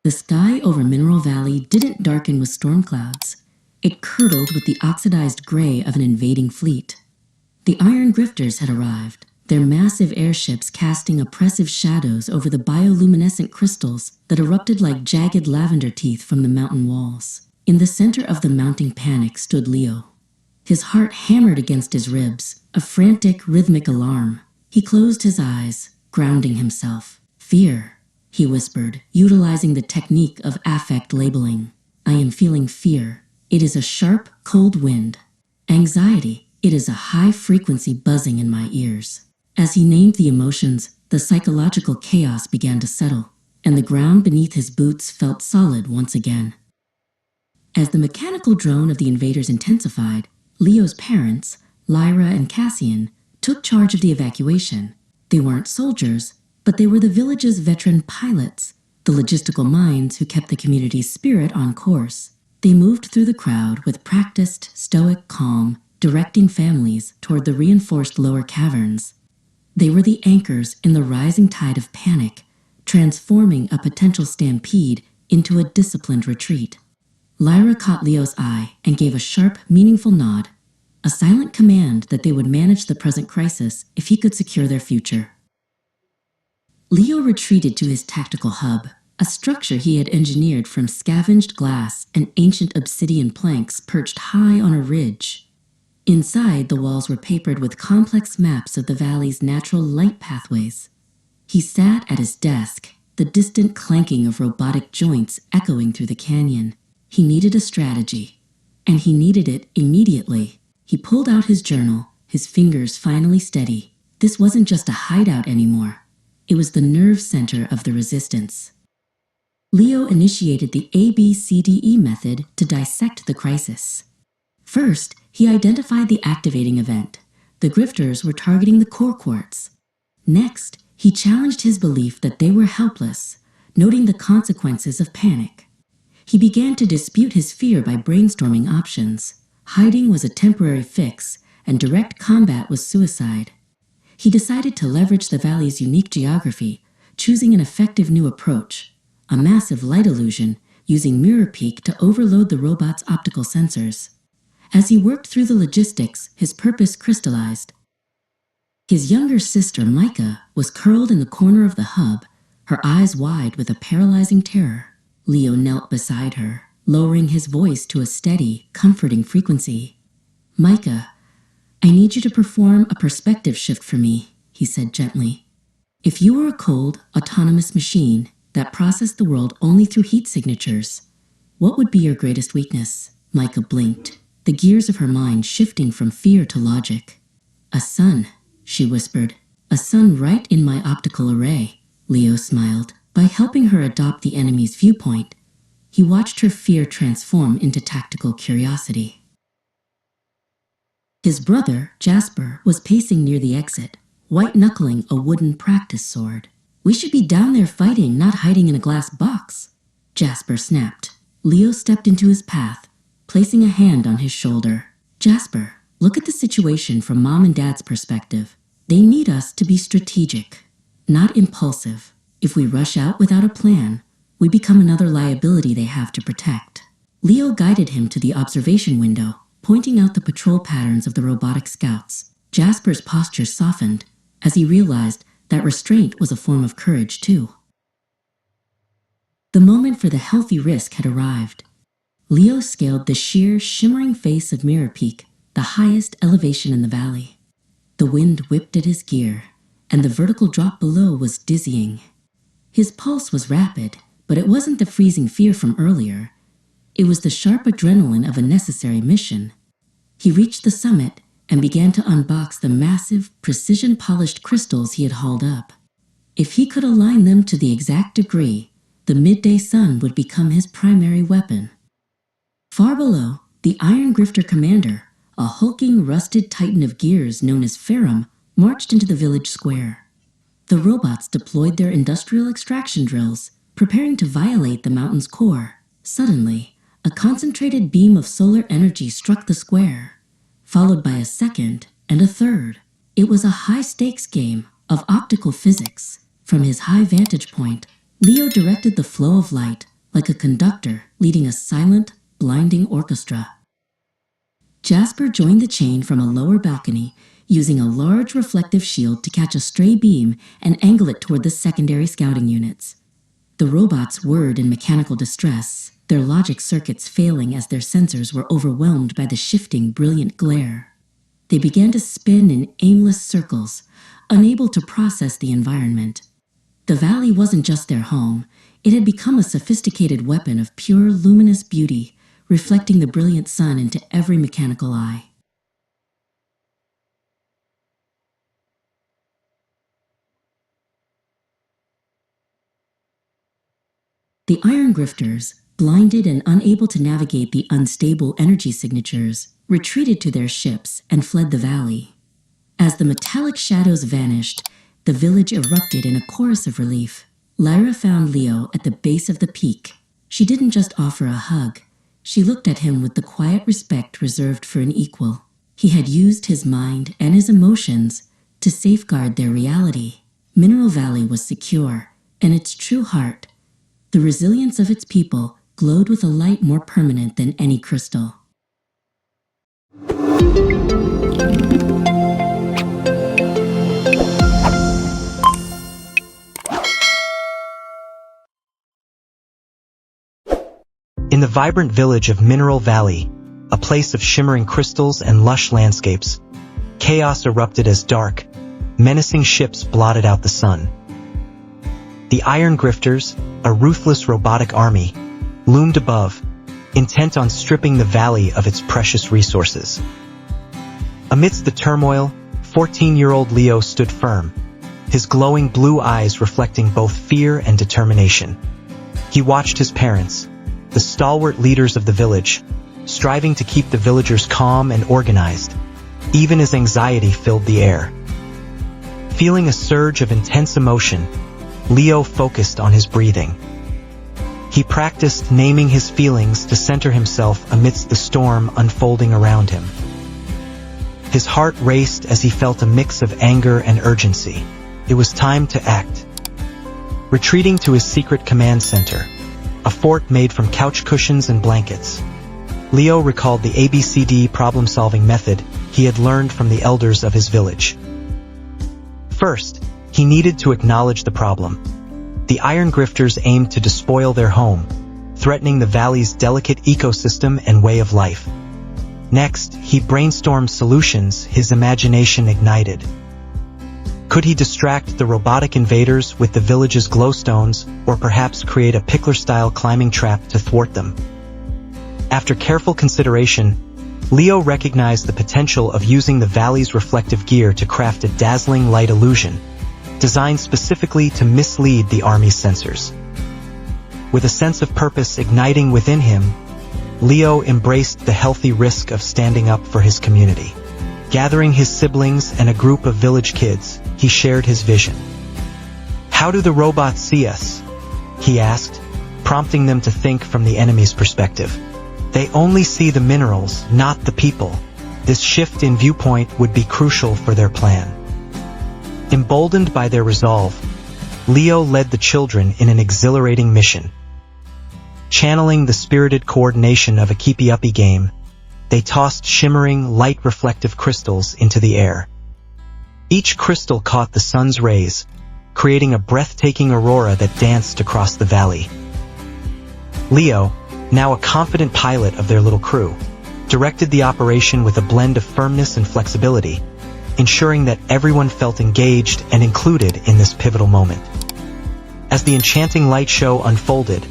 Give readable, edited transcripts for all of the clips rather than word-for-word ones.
The sky over Mineral Valley didn't darken with storm clouds. It curdled with the oxidized gray of an invading fleet. The Iron Grifters had arrived, their massive airships casting oppressive shadows over the bioluminescent crystals that erupted like jagged lavender teeth from the mountain walls. In the center of the mounting panic stood Leo. His heart hammered against his ribs, a frantic, rhythmic alarm. He closed his eyes, grounding himself. "Fear," he whispered, utilizing the technique of affect labeling. "I am feeling fear. It is a sharp, cold wind. Anxiety. It is a high-frequency buzzing in my ears." As he named the emotions, the psychological chaos began to settle, and the ground beneath his boots felt solid once again. As the mechanical drone of the invaders intensified, Leo's parents, Lyra and Cassian, took charge of the evacuation. They weren't soldiers, but they were the village's veteran pilots, the logistical minds who kept the community's spirit on course. They moved through the crowd with practiced, stoic calm, directing families toward the reinforced lower caverns. They were the anchors in the rising tide of panic, transforming a potential stampede into a disciplined retreat. Lyra caught Leo's eye and gave a sharp, meaningful nod, a silent command that they would manage the present crisis if he could secure their future. Leo retreated to his tactical hub, a structure he had engineered from scavenged glass and ancient obsidian planks perched high on a ridge. Inside, the walls were papered with complex maps of the valley's natural light pathways. He sat at his desk, the distant clanking of robotic joints echoing through the canyon. He needed a strategy, and he needed it immediately. He pulled out his journal, his fingers finally steady. This wasn't just a hideout anymore. It was the nerve center of the resistance. Leo initiated the ABCDE method to dissect the crisis. First, he identified the activating event. The grifters were targeting the core quartz. Next, he challenged his belief that they were helpless, noting the consequences of panic. He began to dispute his fear by brainstorming options. Hiding was a temporary fix, and direct combat was suicide. He decided to leverage the valley's unique geography, choosing an effective new approach, a massive light illusion using mirror peak to overload the robot's optical sensors. As he worked through the logistics, his purpose crystallized. His younger sister, Micah, was curled in the corner of the hub, her eyes wide with a paralyzing terror. Leo knelt beside her, lowering his voice to a steady, comforting frequency. "Micah, I need you to perform a perspective shift for me," he said gently. "If you were a cold, autonomous machine that processed the world only through heat signatures, what would be your greatest weakness?" Micah blinked, the gears of her mind shifting from fear to logic. "A sun," she whispered. "A sun right in my optical array." Leo smiled. By helping her adopt the enemy's viewpoint, he watched her fear transform into tactical curiosity. His brother, Jasper, was pacing near the exit, white-knuckling a wooden practice sword. "We should be down there fighting, not hiding in a glass box," Jasper snapped. Leo stepped into his path, placing a hand on his shoulder. "Jasper, look at the situation from Mom and Dad's perspective. They need us to be strategic, not impulsive. If we rush out without a plan, we become another liability they have to protect." Leo guided him to the observation window, pointing out the patrol patterns of the robotic scouts. Jasper's posture softened as he realized that restraint was a form of courage too. The moment for the healthy risk had arrived. Leo scaled the sheer, shimmering face of Mirror Peak, the highest elevation in the valley. The wind whipped at his gear, and the vertical drop below was dizzying. His pulse was rapid, but it wasn't the freezing fear from earlier. It was the sharp adrenaline of a necessary mission. He reached the summit and began to unbox the massive, precision-polished crystals he had hauled up. If he could align them to the exact degree, the midday sun would become his primary weapon. Far below, the Iron Grifter commander, a hulking, rusted titan of gears known as Ferrum, marched into the village square. The robots deployed their industrial extraction drills, preparing to violate the mountain's core. Suddenly, a concentrated beam of solar energy struck the square, followed by a second and a third. It was a high-stakes game of optical physics. From his high vantage point, Leo directed the flow of light, like a conductor leading a silent, blinding orchestra. Jasper joined the chain from a lower balcony, using a large reflective shield to catch a stray beam and angle it toward the secondary scouting units. The robots whirred in mechanical distress, their logic circuits failing as their sensors were overwhelmed by the shifting, brilliant glare. They began to spin in aimless circles, unable to process the environment. The valley wasn't just their home, it had become a sophisticated weapon of pure, luminous beauty, reflecting the brilliant sun into every mechanical eye. The Iron Grifters, blinded and unable to navigate the unstable energy signatures, retreated to their ships and fled the valley. As the metallic shadows vanished, the village erupted in a chorus of relief. Lyra found Leo at the base of the peak. She didn't just offer a hug. She looked at him with the quiet respect reserved for an equal. He had used his mind and his emotions to safeguard their reality. Mineral Valley was secure, and its true heart, the resilience of its people, glowed with a light more permanent than any crystal. In the vibrant village of Mineral Valley, a place of shimmering crystals and lush landscapes, chaos erupted as dark, menacing ships blotted out the sun. The Iron Grifters, a ruthless robotic army, loomed above, intent on stripping the valley of its precious resources. Amidst the turmoil, 14-year-old Leo stood firm, his glowing blue eyes reflecting both fear and determination. He watched his parents, the stalwart leaders of the village, striving to keep the villagers calm and organized, even as anxiety filled the air. Feeling a surge of intense emotion, Leo focused on his breathing. He practiced naming his feelings to center himself amidst the storm unfolding around him. His heart raced as he felt a mix of anger and urgency. It was time to act. Retreating to his secret command center, a fort made from couch cushions and blankets, Leo recalled the ABCD problem-solving method he had learned from the elders of his village. First, he needed to acknowledge the problem. The Iron Grifters aimed to despoil their home, threatening the valley's delicate ecosystem and way of life. Next, he brainstormed solutions his imagination ignited. Could he distract the robotic invaders with the village's glowstones, or perhaps create a Pickler-style climbing trap to thwart them? After careful consideration, Leo recognized the potential of using the valley's reflective gear to craft a dazzling light illusion, designed specifically to mislead the army's sensors. With a sense of purpose igniting within him, Leo embraced the healthy risk of standing up for his community. Gathering his siblings and a group of village kids, he shared his vision. "How do the robots see us?" he asked, prompting them to think from the enemy's perspective. "They only see the minerals, not the people." This shift in viewpoint would be crucial for their plan. Emboldened by their resolve, Leo led the children in an exhilarating mission. Channeling the spirited coordination of a keepy-uppy game, they tossed shimmering, light-reflective crystals into the air. Each crystal caught the sun's rays, creating a breathtaking aurora that danced across the valley. Leo, now a confident pilot of their little crew, directed the operation with a blend of firmness and flexibility, ensuring that everyone felt engaged and included in this pivotal moment. As the enchanting light show unfolded,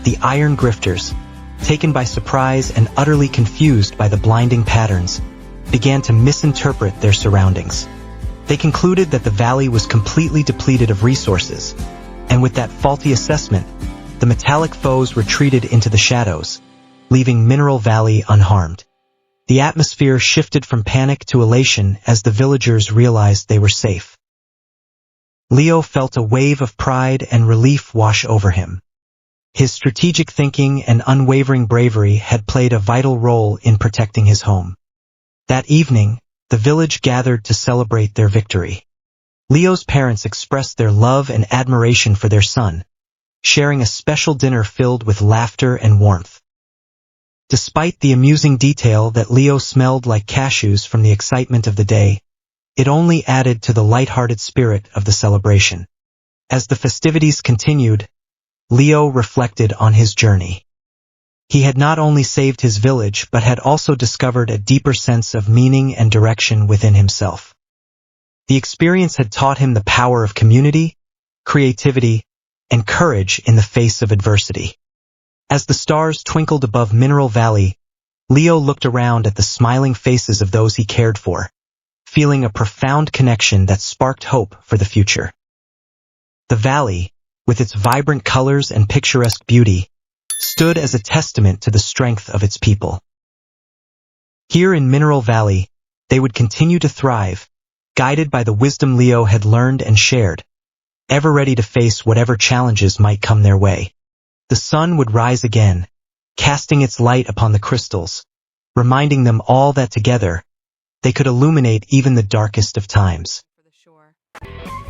the Iron Grifters, taken by surprise and utterly confused by the blinding patterns, began to misinterpret their surroundings. They concluded that the valley was completely depleted of resources, and with that faulty assessment, the metallic foes retreated into the shadows, leaving Mineral Valley unharmed. The atmosphere shifted from panic to elation as the villagers realized they were safe. Leo felt a wave of pride and relief wash over him. His strategic thinking and unwavering bravery had played a vital role in protecting his home. That evening, the village gathered to celebrate their victory. Leo's parents expressed their love and admiration for their son, sharing a special dinner filled with laughter and warmth. Despite the amusing detail that Leo smelled like cashews from the excitement of the day, it only added to the light-hearted spirit of the celebration. As the festivities continued, Leo reflected on his journey. He had not only saved his village but had also discovered a deeper sense of meaning and direction within himself. The experience had taught him the power of community, creativity, and courage in the face of adversity. As the stars twinkled above Mineral Valley, Leo looked around at the smiling faces of those he cared for, feeling a profound connection that sparked hope for the future. The valley, with its vibrant colors and picturesque beauty, stood as a testament to the strength of its people. Here in Mineral Valley, they would continue to thrive, guided by the wisdom Leo had learned and shared, ever ready to face whatever challenges might come their way. The sun would rise again, casting its light upon the crystals, reminding them all that together, they could illuminate even the darkest of times. For the shore.